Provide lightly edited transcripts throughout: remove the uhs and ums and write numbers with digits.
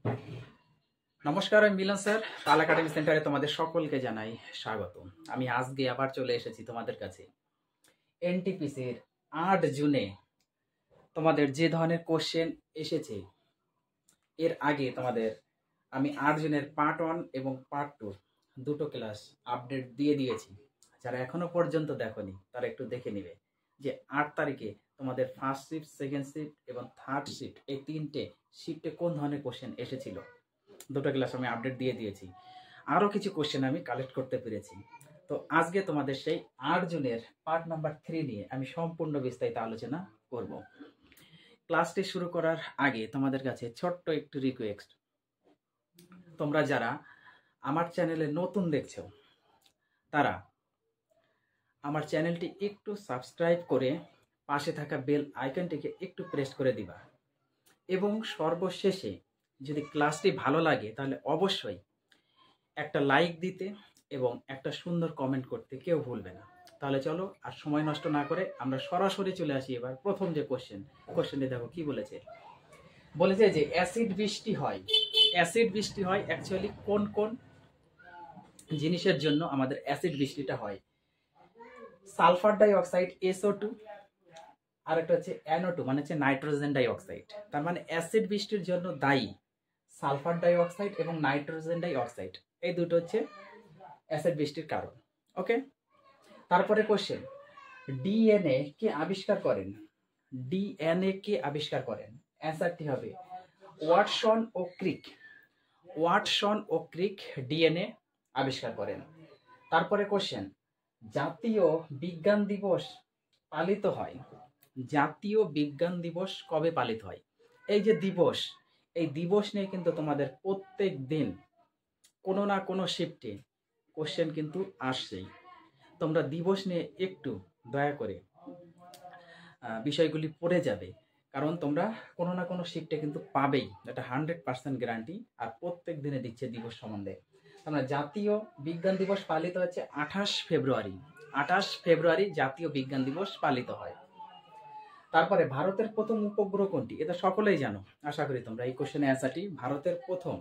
নমস্কার, আমি মিলন স্যার। পাল একাডেমি সেন্টারে তোমাদের সকলকে জানাই স্বাগত। আমি আজকে আবার চলে এসেছি তোমাদের কাছে। এনটিপিসির 8 জুনে তোমাদের যে ধরনের কোশ্চেন এসেছে, এর আগে তোমাদের আমি 8 জুনের পার্ট 1 এবং পার্ট 2 দুটো ক্লাস আপডেট দিয়ে দিয়েছি। যারা এখনো পর্যন্ত দেখোনি তারা একটু দেখে নিবে যে 8 তারিখে তোমাদের ফার্স্ট শিফট, সেকেন্ড শিফট এবং থার্ড শিফট, এই তিনটে শিফটে কোন ধরনের কোশ্চেন এসেছিল। দুটো ক্লাস আমি আপডেট দিয়ে দিয়েছি। আরও কিছু কোশ্চেন আমি কালেক্ট করতে পেরেছি। তো আজকে তোমাদের সেই 8 জুনের পার্ট নাম্বার 3 নিয়ে আমি সম্পূর্ণ বিস্তারিত আলোচনা করব। ক্লাসটি শুরু করার আগে তোমাদের কাছে ছোট্ট একটু রিকোয়েস্ট, তোমরা যারা আমার চ্যানেলে নতুন দেখছো তারা আমার চ্যানেলটি একটু সাবস্ক্রাইব করে পাশে থাকা বেল আইকনটিকে একটু প্রেস করে দিবা, এবং সর্বশেষে যদি ক্লাসটি ভালো লাগে তাহলে অবশ্যই একটা লাইক দিতে এবং একটা সুন্দর কমেন্ট করতে কেউ ভুলবে না। তাহলে চলো আর সময় নষ্ট না করে আমরা সরাসরি চলে আসি এবার প্রথম যে কোশ্চেনটি দেখো কি বলেছে। বলেছে যে অ্যাসিড বৃষ্টি হয়। অ্যাসিড বৃষ্টি হয় অ্যাকচুয়ালি কোন কোন জিনিসের জন্য আমাদের অ্যাসিড বৃষ্টিটা হয়? সালফার ডাই অক্সাইড SO2, আর একটা হচ্ছে NO2 মানে হচ্ছে নাইট্রোজেন ডাই অক্সাইড। তার মানে অ্যাসিড বৃষ্টির জন্য দায়ী সালফার ডাই অক্সাইড এবং নাইট্রোজেন ডাই অক্সাইড, এই দুটো হচ্ছে অ্যাসিড বৃষ্টির কারণ। ওকে, তারপরে কোশ্চেন, ডিএনএ কে আবিষ্কার করেন? ডিএনএ কে আবিষ্কার করেন? অ্যান্সারটি হবে ওয়াটসন ও ক্রিক। ওয়াটসন ও ক্রিক ডিএনএ আবিষ্কার করেন। তারপরে কোশ্চেন, জাতীয় বিজ্ঞান দিবস পালিত হয়। জাতীয় বিজ্ঞান দিবস কবে পালিত হয়? এই যে দিবস, এই দিবস নিয়ে কিন্তু তোমাদের প্রত্যেক দিন কোনো না কোনো শিফটে কোশ্চেন কিন্তু আসছেই। তোমরা দিবস নিয়ে একটু দয়া করে বিষয়গুলি পড়ে যাবে, কারণ তোমরা কোনো না কোনো শিফটে কিন্তু পাবেই, এটা 100% গ্যারান্টি। আর প্রত্যেক দিনে দিচ্ছে দিবস সম্বন্ধে। তোমরা জাতীয় বিজ্ঞান দিবস পালিত হচ্ছে 28 ফেব্রুয়ারি। 28 ফেব্রুয়ারি জাতীয় বিজ্ঞান দিবস পালিত হয়। তারপরে ভারতের প্রথম উপগ্রহ কোনটি? এটা সকলেই জানো, আশা করি তোমরা এই কোশ্চেনের অ্যান্সারটি। ভারতের প্রথম,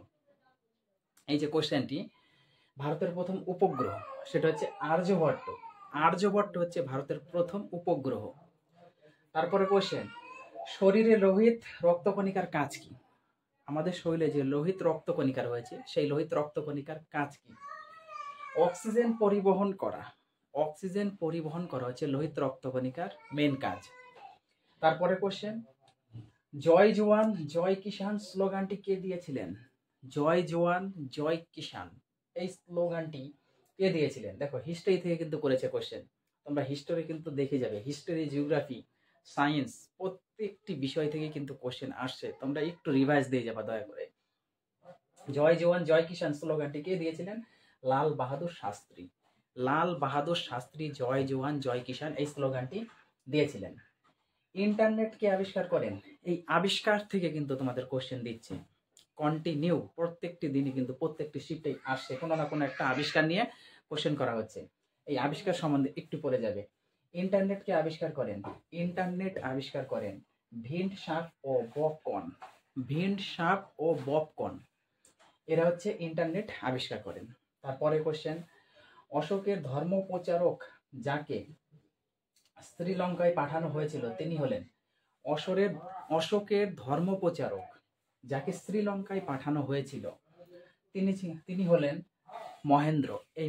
এই যে কোশ্চেনটি, ভারতের প্রথম উপগ্রহ সেটা হচ্ছে আর্যভট্ট। আর্যভট্ট হচ্ছে ভারতের প্রথম উপগ্রহ। তারপরে কোশ্চেন, শরীরে লোহিত রক্তকণিকার কাজ কি? আমাদের শরীরে যে লোহিত রক্তকণিকা রয়েছে সেই লোহিত রক্তকণিকার কাজ কি? অক্সিজেন পরিবহন করা। অক্সিজেন পরিবহন করা হচ্ছে লোহিত রক্তকণিকার মেন কাজ। তারপরে কোশ্চেন, জয় জওয়ান জয় কিষান স্লোগানটি কে দিয়েছিলেন? জয় জওয়ান জয় কিষান, এই স্লোগানটি কে দিয়েছিলেন? দেখো হিস্ট্রি থেকে কিন্তু করেছে কোশ্চেন, তোমরা হিস্টোরি কিন্তু দেখে যাবে। হিস্টোরি, জিওগ্রাফি, সায়েন্স প্রত্যেকটি বিষয় থেকে কিন্তু কোশ্চেন আসছে, তোমরা একটু রিভাইজ দিয়ে যাবা দয়া করে। জয় জওয়ান জয় কিষান স্লোগানটি কে দিয়েছিলেন? লাল বাহাদুর শাস্ত্রী। লাল বাহাদুর শাস্ত্রী জয় জওয়ান জয় কিষান এই স্লোগানটি দিয়েছিলেন। ইন্টারনেট কে আবিষ্কার করেন? এই আবিষ্কার থেকে কিন্তু তোমাদের কোশ্চেন দিচ্ছে কন্টিনিউ, প্রত্যেকটি দিনই কিন্তু প্রত্যেকটি শিফটে আসছে, কোনো না কোনো একটা আবিষ্কার নিয়ে কোশ্চেন করা হচ্ছে। এই আবিষ্কার সম্বন্ধে একটু পড়ে যাবে। ইন্টারনেট কে আবিষ্কার করেন? ইন্টারনেট আবিষ্কার করেন ভিন্ড শার্প ও ববকন। ভিন্ড শার্প ও ববকন এরা হচ্ছে ইন্টারনেট আবিষ্কার করেন। তারপরে কোশ্চেন, অশোকের ধর্মপ্রচারক যাকে শ্রীলঙ্কায় পাঠানো হয়েছিল তিনি হলেন? অশোকের ধর্মপ্রচারক যাকে শ্রীলঙ্কায় পাঠানো হয়েছিল তিনি হলেন মহেন্দ্র। এই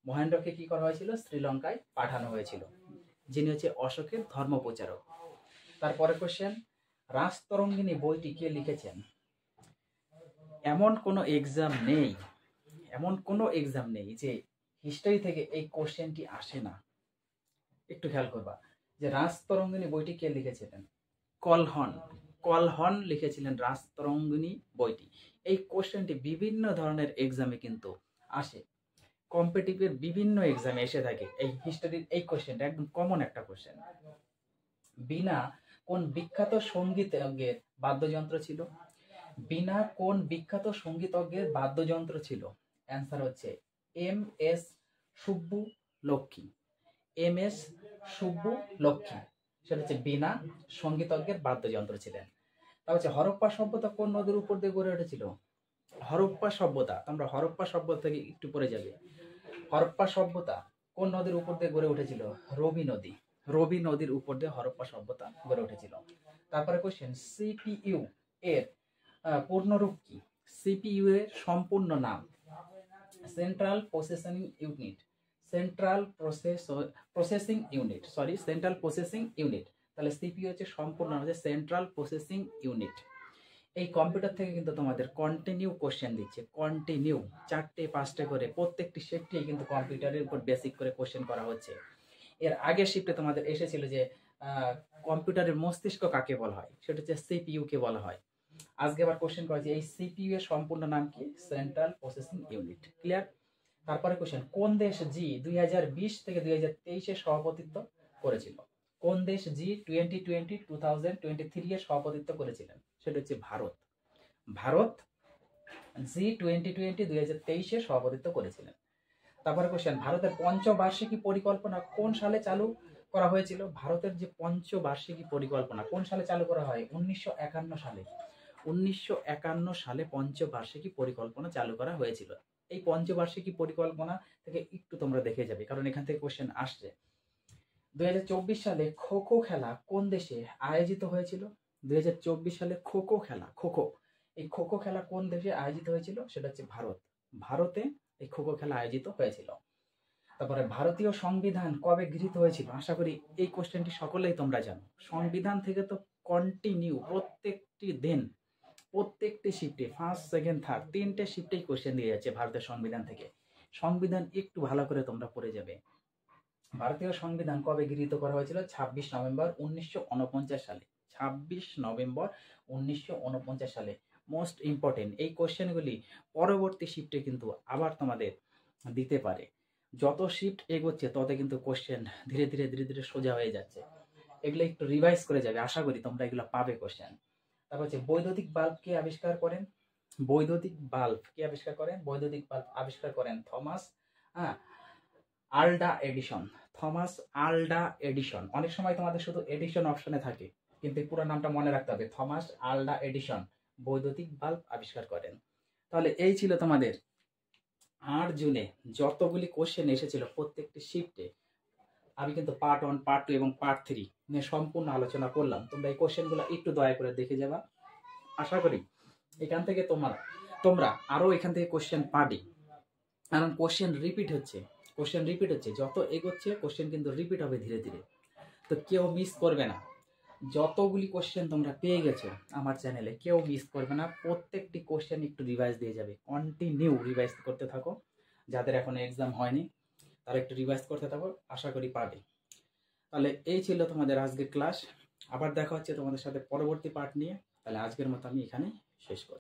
মহেন্দ্রকে কি করা হয়েছিল? শ্রীলঙ্কায় পাঠানো হয়েছিল, যিনি হচ্ছে অশোকের ধর্মপ্রচারক। তারপরে কোশ্চেন, রাজতরঙ্গিনী বইটি কে লিখেছেন? এমন কোনো এক্সাম নেই যে হিস্ট্রি থেকে এই কোশ্চেনটি আসে না। একটু খেয়াল করবা যে রাজতরঙ্গিনী বইটি কে লিখেছিলেন? কলহন লিখেছিলেন রাজতরঙ্গিনী বইটি। এই কোশ্চেনটি বিভিন্ন ধরনের এক্সামে কিন্তু আসে, কম্পিটিটিভের বিভিন্ন এক্সামে এসে থাকে। এই হিস্ট্রির এই কোশ্চেনটা একদম কমন একটা কোশ্চেন। বীণা কোন বিখ্যাত সঙ্গীতজ্ঞের বাদ্যযন্ত্র ছিল? বীণা কোন বিখ্যাত সঙ্গীতজ্ঞের বাদ্যযন্ত্র ছিল? অ্যান্সার হচ্ছে MS সুব্বুলক্ষ্মী। MS সুব্বুলক্ষ্মী, সেটা হচ্ছে বীণা সঙ্গীতজ্ঞের বাদ্যযন্ত্র ছিলেন। তা হচ্ছে হরপ্পা সভ্যতা কোন নদীর উপর দিয়ে গড়ে উঠেছিল? হরপ্পা সভ্যতা, তোমরা হরপ্পা সভ্যতা থেকে একটু পরে যাবে। হরপ্পা সভ্যতা কোন নদীর উপর দিয়ে গড়ে উঠেছিল? রবি নদী। রবি নদীর উপর দিয়ে হরপ্পা সভ্যতা গড়ে উঠেছিল। তারপরে কোশ্চেন, সিপিইউ এর পূর্ণরূপ কি? সিপিইউ এর সম্পূর্ণ নাম central processing unit. Central processing unit, central processing unit. তাহলে সিপিইউ হচ্ছে সম্পূর্ণ নাম হচ্ছে সেন্ট্রাল প্রসেসিং ইউনিট। এই কম্পিউটার থেকে কিন্তু তোমাদের কন্টিনিউ কোশ্চেন দিচ্ছে, কন্টিনিউ 4টে 5টে করে প্রত্যেকটি শিফটেই কিন্তু কম্পিউটারের উপর বেসিক করে কোশ্চেন করা হচ্ছে। এর আগের শিফটে তোমাদের এসেছিল যে কম্পিউটারের মস্তিষ্ক কাকে বলা হয়, সেটা হচ্ছে সিপিইউ কে বলা হয়। আজকে আবার কোশ্চেন করা যে এই সিপিইউ এর সম্পূর্ণ নাম কি? Central processing unit. ক্লিয়ার? তারপরে কোশ্চেন, কোন দেশ জি 2020 থেকে 2023 এ সভাপতিত্ব করেছিল? কোন দেশ জি 2023 এর সভাপতিত্ব করেছিলেন? সেটা হচ্ছে ভারত। ভারত জি 2023 এ সভাপতিত্ব করেছিলেন। তারপরে কোশ্চেন, ভারতের পঞ্চবার্ষিকী পরিকল্পনা কোন সালে চালু করা হয়েছিল? ভারতের যে পঞ্চবার্ষিকী পরিকল্পনা কোন সালে চালু করা হয়? 1951 সালে। 1951 সালে পঞ্চবার্ষিকী পরিকল্পনা চালু করা হয়েছিল। এই পঞ্চবার্ষিকী পরিকল্পনা থেকে একটু তোমরা দেখে যাবে, কারণ এখান থেকে কোশ্চেন আসছে। 2024 সালে খো খো খেলা কোন দেশে আয়োজিত হয়েছিল? 2024 সালে খো খো খেলা, এই খো খো খেলা কোন দেশে আয়োজিত হয়েছিল? সেটা হচ্ছে ভারত। ভারতে এই খো খো খেলা আয়োজিত হয়েছিল। তারপরে ভারতীয় সংবিধান কবে গৃহীত হয়েছিল? আশা করি এই কোশ্চেনটি সকলেই তোমরা জানো। সংবিধান থেকে তো কন্টিনিউ প্রত্যেকটি দিন, প্রত্যেকটি শিফটে, ফার্স্ট সেকেন্ড থার্ড 3টে শিফটেই কোশ্চেন দিয়ে যাচ্ছে ভারতের সংবিধান থেকে। সংবিধান একটু ভালো করে তোমরা পড়ে যাবে। ভারতীয় সংবিধান কবে গৃহীত করা হয়েছিল? 26 নভেম্বর 1949 সালে। 26 নভেম্বর 1949 সালে। মোস্ট ইম্পর্টেন্ট এই কোশ্চেনগুলি পরবর্তী শিফটে কিন্তু আবার তোমাদের দিতে পারে। যত শিফট এগোচ্ছে তত কিন্তু কোশ্চেন ধীরে ধীরে সোজা হয়ে যাচ্ছে। এগুলো একটু রিভাইজ করে যাবে, আশা করি তোমরা এগুলো পাবে কোশ্চেন। তারপর হচ্ছে বৈদ্যুতিক বাল্ব কে আবিষ্কার করেন? বৈদ্যুতিক বাল্ব কে আবিষ্কার করেন? বৈদ্যুতিক বাল্ব আবিষ্কার করেন Thomas Alva Edison. Thomas Alva Edison. অনেক সময় তোমাদের শুধু এডিসন অপশনে থাকে, কিন্তু পুরো নামটা মনে রাখতে হবে। থমাস আলডা এডিসন বৈদ্যুতিক বাল্ব আবিষ্কার করেন। তাহলে এই ছিল তোমাদের 8 জুনে যতগুলি কোশ্চেন এসেছিল প্রত্যেকটি শিফটে। আমি কিন্তু পার্ট 1, পার্ট 2 এবং পার্ট 3 নিয়ে সম্পূর্ণ আলোচনা করলাম। তোমরা এই কোশ্চেনগুলো একটু দয়া করে দেখে যাবা। আশা করি এখান থেকে তোমরা আরো এখান থেকে কোশ্চেন পাবে, কারণ কোশ্চেন রিপিট হচ্ছে। যত এগোচ্ছে কোশ্চেন কিন্তু রিপিট হবে ধীরে ধীরে। তো কেউ মিস করবে না। যতগুলি কোশ্চেন তোমরা পেয়ে গেছো আমার চ্যানেলে, কেউ মিস করবে না। প্রত্যেকটি কোশ্চেন একটু রিভাইজ দিয়ে যাবে, কন্টিনিউ রিভাইজ করতে থাকো। যাদের এখনো এক্সাম হয়নি তারা একটু রিভাইজ করতে থাকো, আশা করি পাবে। তাহলে এই ছিল তোমাদের আজকের ক্লাস। আবার দেখা হচ্ছে তোমাদের সাথে পরবর্তী পার্ট নিয়ে। তাহলে আজকের মতো আমি এখানে শেষ করছি।